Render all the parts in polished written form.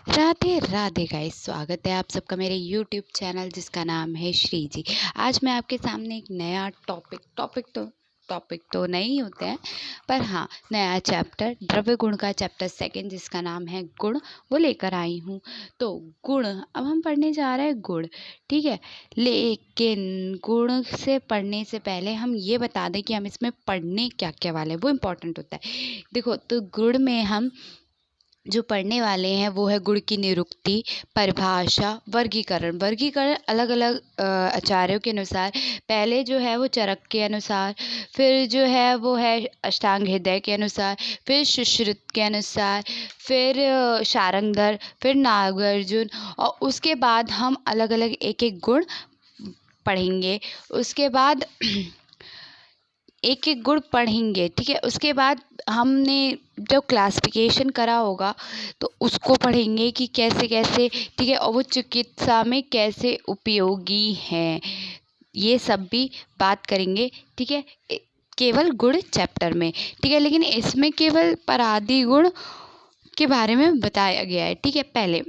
Radhe Radhe guys, स्वागत है आप सबका मेरे यूट्यूब चैनल जिसका नाम है श्री जी। आज मैं आपके सामने एक नया टॉपिक तो नहीं होते हैं, पर हाँ नया चैप्टर द्रव्य गुण का चैप्टर सेकंड जिसका नाम है गुण, वो लेकर आई हूँ। तो गुण अब हम पढ़ने जा रहे हैं गुण, ठीक है। लेकिन गुण से पढ़ने से पहले हम ये बता दें कि हम इसमें पढ़ने क्या क्या वाले, वो इम्पोर्टेंट होता है। देखो, तो गुण में हम जो पढ़ने वाले हैं वो है गुण की निरुक्ति, परिभाषा, वर्गीकरण। वर्गीकरण अलग अलग आचार्यों के अनुसार, पहले जो है वो चरक के अनुसार, फिर जो है वो है अष्टांग हृदय के अनुसार, फिर सुश्रुत के अनुसार, फिर शारंगधर, फिर नागार्जुन, और उसके बाद हम अलग अलग एक एक गुण पढ़ेंगे। उसके बाद एक एक गुण पढ़ेंगे, ठीक है। उसके बाद हमने जब क्लासिफिकेशन करा होगा तो उसको पढ़ेंगे कि कैसे कैसे, ठीक है, और वो चिकित्सा में कैसे उपयोगी हैं, ये सब भी बात करेंगे, ठीक है, केवल गुण चैप्टर में, ठीक है। लेकिन इसमें केवल परादि गुण के बारे में बताया गया है, ठीक है। पहले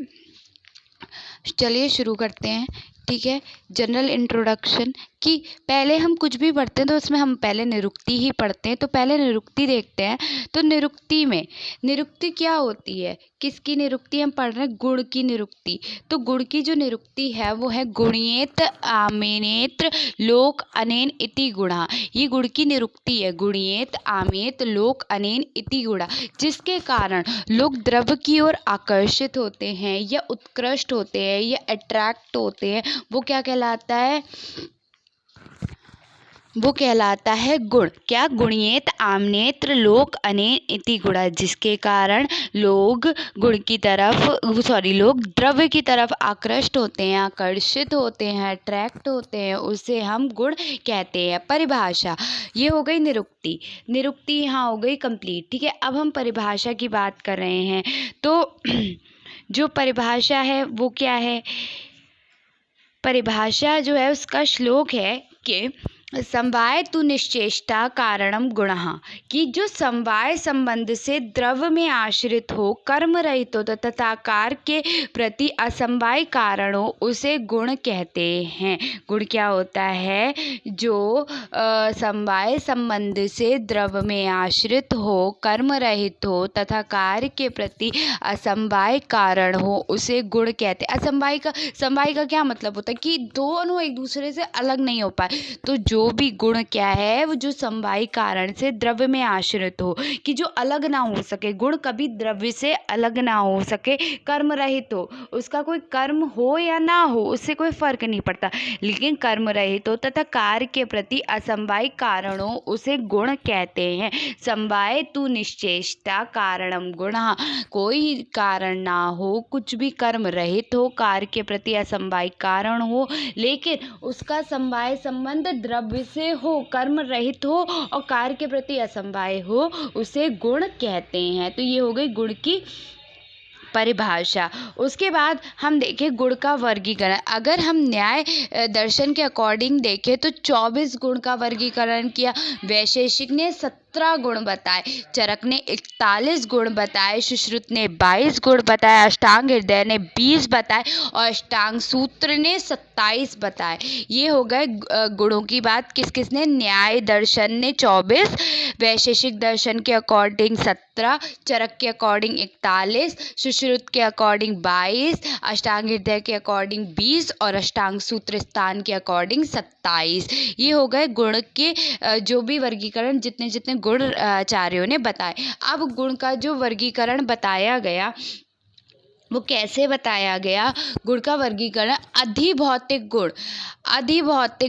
चलिए शुरू करते हैं, ठीक है। जनरल इंट्रोडक्शन, कि पहले हम कुछ भी पढ़ते हैं तो उसमें हम पहले निरुक्ति ही पढ़ते हैं। तो पहले निरुक्ति देखते हैं। तो निरुक्ति में निरुक्ति क्या होती है, किसकी निरुक्ति हम पढ़ रहे हैं? गुण की निरुक्ति। तो गुण की जो निरुक्ति है वो है गुणियेत आमेनेत्र लोक अनेन इति गुणा। ये गुण की निरुक्ति है, गुणियेत आमेत लोक अनेन इति गुणा, जिसके कारण लोग द्रव्य की ओर आकर्षित होते हैं या उत्कृष्ट होते हैं या अट्रैक्ट होते हैं, वो क्या कहलाता है? वो कहलाता है गुण। क्या? गुणियेत आमनेत्र लोक अनेन इति गुणा, जिसके कारण लोग गुण की तरफ लोग द्रव्य की तरफ आकृष्ट होते हैं, आकर्षित होते हैं, अट्रैक्ट होते हैं, उसे हम गुण कहते हैं। परिभाषा, ये हो गई निरुक्ति। निरुक्ति यहाँ हो गई कंप्लीट, ठीक है। अब हम परिभाषा की बात कर रहे हैं। तो जो परिभाषा है वो क्या है? परिभाषा जो है उसका श्लोक है कि समवाय तु निश्चेष्टा कारणम गुणः, कि जो समवाय संबंध से द्रव्य में आश्रित हो, कर्म रहित हो तथा कार्य के प्रति असमवाय कारण हो, उसे गुण कहते हैं। गुण क्या होता है? जो समवाय संबंध से द्रव्य में आश्रित हो, कर्म रहित हो तथा कार्य के प्रति असमवाय कारण हो, उसे गुण कहते हैं। समवाय का क्या मतलब होता है? कि दोनों एक दूसरे से अलग नहीं हो पाए। तो जो भी गुण क्या है, वो जो समवायी कारण से द्रव्य में आश्रित हो, कि जो अलग ना हो सके, गुण कभी द्रव्य से अलग ना हो सके, कर्म रहित हो, उसका कोई कर्म हो या ना हो उससे कोई फर्क नहीं पड़ता, लेकिन कर्म रहित हो तथा कार्य के प्रति असमवायी कारण हो, उसे गुण कहते हैं। समवाय तु निश्चेष्टा कारणम गुणः, कोई कारण ना हो, कुछ भी कर्म रहित हो, कार्य के प्रति असमवायी कारण हो, लेकिन उसका समवाय संबंध द्रव्य से हो, कर्म रहित हो और कार्य के प्रति असमवाय हो, उसे गुण कहते हैं। तो ये हो गई गुण की परिभाषा। उसके बाद हम देखें गुण का वर्गीकरण। अगर हम न्याय दर्शन के अकॉर्डिंग देखें तो 24 गुण का वर्गीकरण किया। वैशेषिक ने 17 गुण बताए, चरक ने 41 गुण बताए, सुश्रुत ने 22 गुण बताए, अष्टांग हृदय ने 20 बताए और अष्टांग सूत्र ने 27 बताए। ये हो गए गुणों की बात। किस किसने? न्याय दर्शन ने 24, वैशेषिक दर्शन के अकॉर्डिंग 17, चरक के अकॉर्डिंग 41, सुश्रुत के अकॉर्डिंग 22, अष्टांग हृदय के अकॉर्डिंग 20 और अष्टांग सूत्र स्थान के अकॉर्डिंग 27। ये हो गए गुण के जो भी वर्गीकरण, जितने जितने गुण आचार्यों ने बताए। अब गुण का जो वर्गीकरण बताया गया वो कैसे बताया गया? गुण का वर्गीकरण अधिभौतिक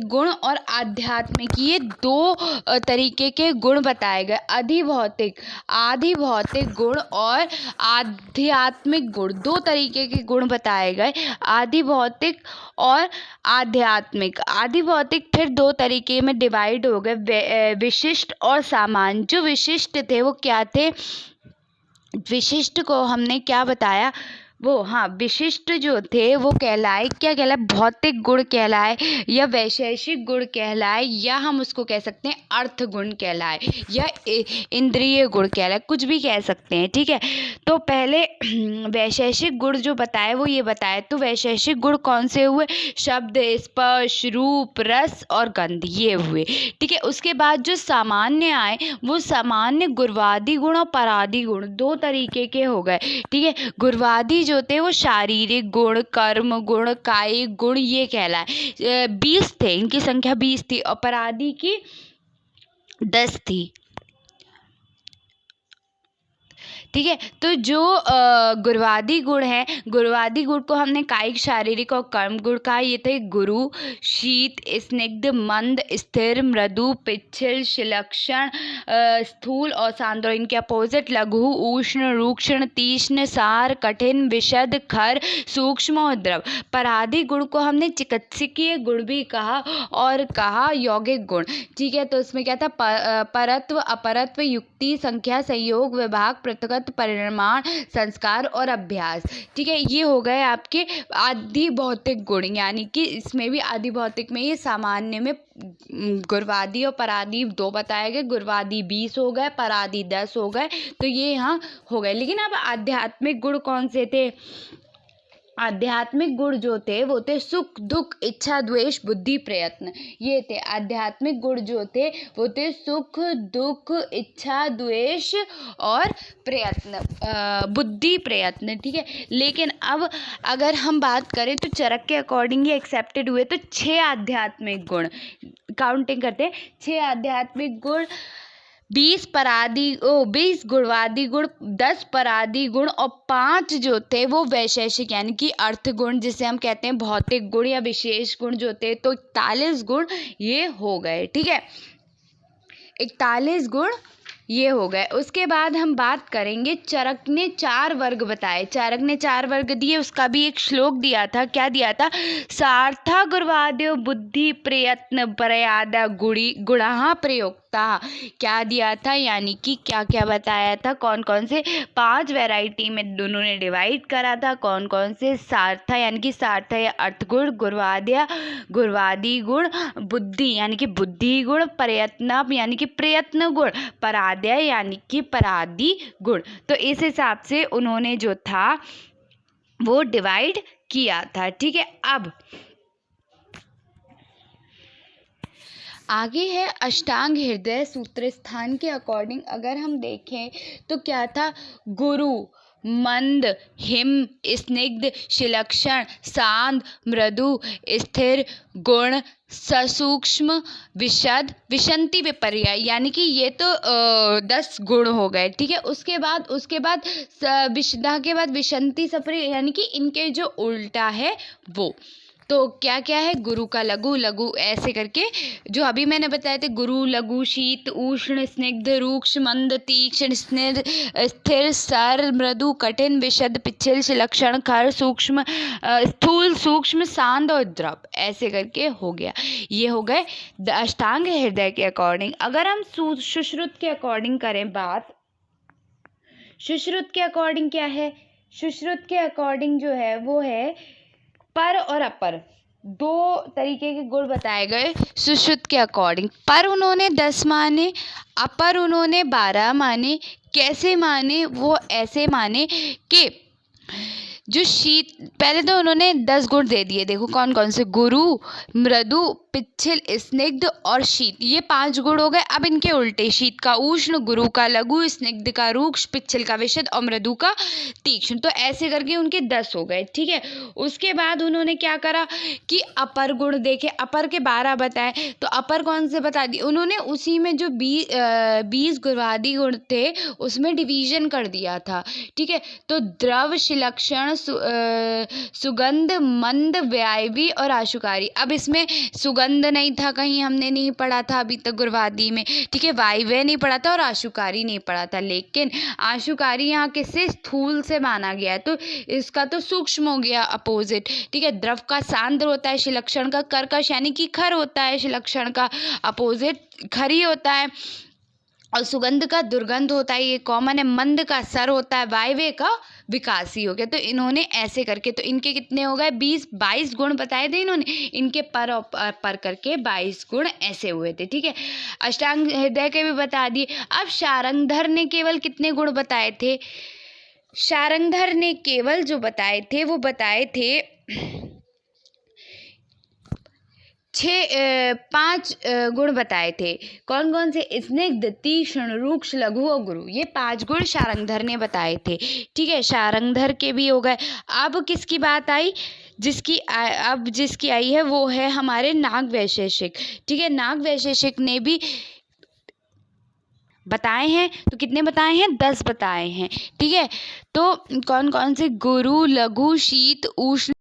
गुण और आध्यात्मिक, ये दो तरीके के गुण बताए गए। आधिभौतिक गुण और आध्यात्मिक गुण, दो तरीके के गुण बताए गए, आधिभौतिक और आध्यात्मिक। आधिभौतिक फिर दो तरीके में डिवाइड हो गए, विशिष्ट और सामान्य। जो विशिष्ट थे वो क्या थे? विशिष्ट को हमने क्या बताया? वो हाँ विशिष्ट जो थे वो कहलाए, क्या कहलाए, भौतिक गुण कहलाए या वैशेषिक गुण कहलाए, या हम उसको कह सकते हैं अर्थ गुण कहलाए या इंद्रिय गुण कहलाए, कुछ भी कह सकते हैं। ठीक है, तो पहले वैशेषिक गुण जो बताए वो ये बताए। तो वैशेषिक गुण कौन से हुए? शब्द, स्पर्श, रूप, रस और गंध, ये हुए। ठीक है, उसके बाद जो सामान्य आए वो सामान्य गुणवादी गुण और परादी गुण दो तरीके के हो गए। ठीक है, गुणवादी जो थे वो शारीरिक गुण, कर्म गुण, कायिक गुण, ये कहलाए। 20 थे, इनकी संख्या 20 थी और परादी की 10 थी। ठीक है, तो जो गुणवादी गुण है, गुणवादी गुण को हमने कायिक, शारीरिक और कर्म गुण कहा। ये थे गुरु, शीत, स्निग्ध, मंद, स्थिर, मृदु, पिच्छल, शिलक्षण, स्थूल और सांद्र। इनके अपोजिट लघु, उष्ण, रूक्षण, तीक्ष्ण, सार, कठिन, विशद, खर, सूक्ष्म और द्रव। परादी गुण को हमने चिकित्सकीय गुण भी कहा और कहा यौगिक गुण। ठीक है, तो इसमें क्या था? परत्व, अपरत्व, युक्ति, संख्या, संयोग, विभाग, पृथकत्व, परिमाण, संस्कार और अभ्यास। ठीक है, ये हो गए आपके आदि भौतिक गुण, यानी कि इसमें भी आदि भौतिक में ये सामान्य में गुणवादी और परादी दो बताए गए। गुणवादी 20 हो गए, परादी 10 हो गए, तो ये यहाँ हो गए। लेकिन अब आध्यात्मिक गुण कौन से थे? आध्यात्मिक गुण जो थे वो थे सुख, दुख, इच्छा, द्वेष, बुद्धि, प्रयत्न, ये थे। आध्यात्मिक गुण जो थे वो थे सुख, दुख, इच्छा, द्वेष और प्रयत्न, बुद्धि, प्रयत्न। ठीक है, लेकिन अब अगर हम बात करें तो चरक के अकॉर्डिंग ये एक्सेप्टेड हुए। तो 6 आध्यात्मिक गुण, काउंटिंग करते हैं, 6 आध्यात्मिक गुण, 20 गुणवादी गुण, 10 परादी गुण और 5 जो थे वो वैशेषिक यानी कि अर्थ गुण, जिसे हम कहते हैं भौतिक गुण या विशेष गुण जो थे। तो 41 गुण ये हो गए। ठीक है, 41 गुण ये हो गए। उसके बाद हम बात करेंगे, चरक ने 4 वर्ग बताए। चरक ने 4 वर्ग दिए, उसका भी एक श्लोक दिया था। क्या दिया था? सार्था गुणवाद्यो बुद्धि प्रयत्न प्रयादा गुणा प्रयोक्ता। क्या दिया था? यानी कि क्या क्या बताया था, कौन कौन से 5 वैरायटी में दोनों ने डिवाइड करा था। कौन कौन से? सार्था यानी कि सार्था या अर्थ गुण, गुणवाद्य गुणवादी गुण, बुद्धि यानी कि बुद्धि गुण, प्रयत्न यानी कि प्रयत्न गुण, परादय यानी कि परादी गुण। तो इस हिसाब से उन्होंने जो था वो डिवाइड किया था। ठीक है, अब आगे है अष्टांग हृदय सूत्र स्थान के अकॉर्डिंग अगर हम देखें तो क्या था? गुरु, मंद, हिम, स्निग्ध, शिलक्षण, शांत, मृदु, स्थिर, गुण, ससूक्ष्म, विशद, विशंति, विपर्य, यानी कि ये तो 10 गुण हो गए। ठीक है, उसके बाद विशदा के बाद विशंति, सपर्य, यानी कि इनके जो उल्टा है वो। तो क्या क्या है? गुरु का लघु, लघु ऐसे करके जो अभी मैंने बताए थे, गुरु, लघु, शीत, उष्ण, स्निग्ध, रूक्ष, मंद, तीक्ष्ण, स्थिर, सर, मृदु, कठिन, विशद, पिच्छल, शिलक्षण, खर, सूक्ष्म, स्थूल, सूक्ष्म, शांत और द्रव, ऐसे करके हो गया। ये हो गए अष्टांग हृदय के अकॉर्डिंग। अगर हम सुश्रुत के अकॉर्डिंग करें बात, सुश्रुत के अकॉर्डिंग क्या है? सुश्रुत के अकॉर्डिंग जो है वो है पर और अपर, 2 तरीके के गुण बताए गए सुश्रुत के अकॉर्डिंग। पर उन्होंने 10 माने, अपर उन्होंने 12 माने। कैसे माने? वो ऐसे माने कि जो शीत, पहले तो उन्होंने 10 गुण दे दिए। देखो कौन कौन से? गुरु, मृदु, पिच्छल, स्निग्ध और शीत, ये 5 गुण हो गए। अब इनके उल्टे, शीत का उष्ण, गुरु का लघु, स्निग्ध का रूक्ष, पिच्छल का विशद और मृदु का तीक्ष्ण। तो ऐसे करके उनके 10 हो गए। ठीक है, उसके बाद उन्होंने क्या करा कि अपर गुण देखे। अपर के 12 बताए, तो अपर कौन से बता दिए उन्होंने? उसी में जो 20 गुणवादी गुण थे उसमें डिवीजन कर दिया था। ठीक है, तो द्रव, शिलक्षण, सुगंध, मंद, वायवी और आशुकारी। अब इसमें सुगंध नहीं था, कहीं हमने नहीं पढ़ा था अभी तक गुणवादी में। ठीक है, वायव्य नहीं पढ़ा था और आशुकारी नहीं पढ़ा था। लेकिन आशुकारी यहाँ किससे? स्थूल से माना गया है, तो इसका तो सूक्ष्म हो गया अपोजिट। ठीक है, द्रव का सांद्र होता है, शिलक्षण का कर्कश यानी कि खर होता है, शिलक्षण का अपोजिट खरी होता है। और सुगंध का दुर्गंध होता है, ये कॉमन है। मंद का सर होता है, वायव्य का विकासी हो गया। तो इन्होंने ऐसे करके, तो इनके कितने हो गए, 22 गुण बताए थे इन्होंने, इनके पर और पर करके 22 गुण ऐसे हुए थे। ठीक है, अष्टांग हृदय के भी बता दिए। अब शारंगधर ने केवल कितने गुण बताए थे, शारंगधर ने केवल जो बताए थे वो बताए थे 5 गुण बताए थे। कौन कौन से, स्निग्ध, तीक्ष्ण, रुक्ष, लघु और गुरु, ये 5 गुण शारंगधर ने बताए थे। ठीक है, शारंगधर के भी हो गए। अब किसकी बात आई, अब जिसकी आई है वो है हमारे नाग वैशेषिक। ठीक है, नाग वैशेषिक ने भी बताए हैं, तो कितने बताए हैं, 10 बताए हैं। ठीक है, तो कौन कौन से, गुरु, लघु, शीत, उष्ण,